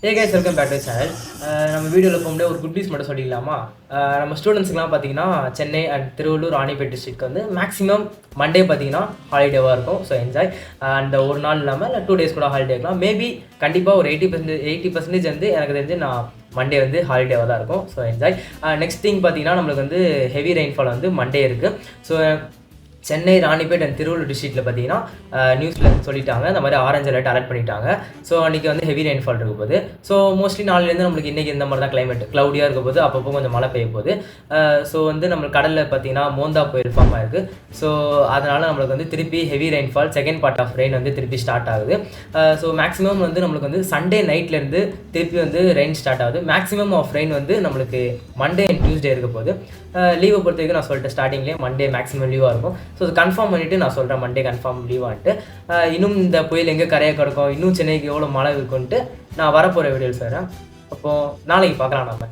Hey guys, welcome back to the channel. நம்ம வீடியோவில் போகும்போது ஒரு குட் நியூஸ் மட்டும் சொல்லிக்கலாமா. நம்ம ஸ்டூடெண்ட்ஸுக்குலாம் பார்த்தீங்கன்னா சென்னை அண்ட் திருவள்ளூர் ராணிப்பேட் டிஸ்ட்ரிக்ட் வந்து மேக்ஸிமம் மண்டே பார்த்தீங்கன்னா ஹாலிடேவாக இருக்கும். ஸோ என்ஜாய் அந்த ஒரு நாள் இல்லாமல் இல்லை 2 days கூட ஹாலிடே இருக்கலாம். மேபி கண்டிப்பாக ஒரு 80% வந்து எனக்கு தெரிஞ்சு நான் மண்டே வந்து ஹாலிடேவாக தான் இருக்கும். So enjoy. நெக்ஸ்ட் திங் பார்த்தீங்கன்னா நம்மளுக்கு வந்து ஹெவி ரெயின்ஃபால் வந்து மண்டே இருக்குது. ஸோ சென்னை ராணிப்பேட் அண்ட் திருவள்ளூர் டிஸ்ட்ரிக்ட்டில் பார்த்தீங்கன்னா நியூஸில் சொல்லிட்டாங்க இந்த மாதிரி ஆரஞ்ச் அலர்ட் பண்ணிட்டாங்க. ஸோ அன்றைக்கி வந்து ஹெவி ரெயின்ஃபால் இருக்க போகுது. ஸோ மோஸ்ட்லி நாளிலேருந்து நம்மளுக்கு இன்றைக்கி இந்த மாதிரி தான் கிளைமேட் க்ளவுடியாக இருக்க போது, அப்பப்போ கொஞ்சம் மழை பெய்ய போகுது. ஸோ வந்து நம்மளுக்கு கடலில் பார்த்தீங்கன்னா மோந்தா புயல் ஃபார்ம் ஆயிருக்கு. ஸோ அதனால் நம்மளுக்கு வந்து திருப்பி heavy rainfall second part of rain வந்து திருப்பி ஸ்டார்ட் ஆகுது. ஸோ மேக்ஸிமம் வந்து நம்மளுக்கு வந்து சண்டே நைட்லேருந்து திருப்பி வந்து ரெயின் ஸ்டார்ட் ஆகுது. மேக்ஸிமம் ஆஃப் ரெயின் வந்து நம்மளுக்கு மண்டே அண்ட் டியூஸ்டே இருக்க போகுது. லீவை பொறுத்த வரைக்கும் நான் சொல்லிட்டேன் ஸ்டார்டிங்லேயே மண்டே மேக்ஸிமம் லீவாக இருக்கும். ஸோ அது கன்ஃபார்ம் பண்ணிவிட்டு நான் சொல்கிறேன் மண்டே கன்ஃபார்ம் லீவான்ட்டு. இன்னும் இந்த புயல் எங்கே கரையை கிடக்கும், இன்னும் சென்னைக்கு எவ்வளோ மழை இருக்குன்ட்டு நான் வரப்போகிற வீடியோஸ் வரேன். அப்போது நாளைக்கு பார்க்கலாம் நம்ம.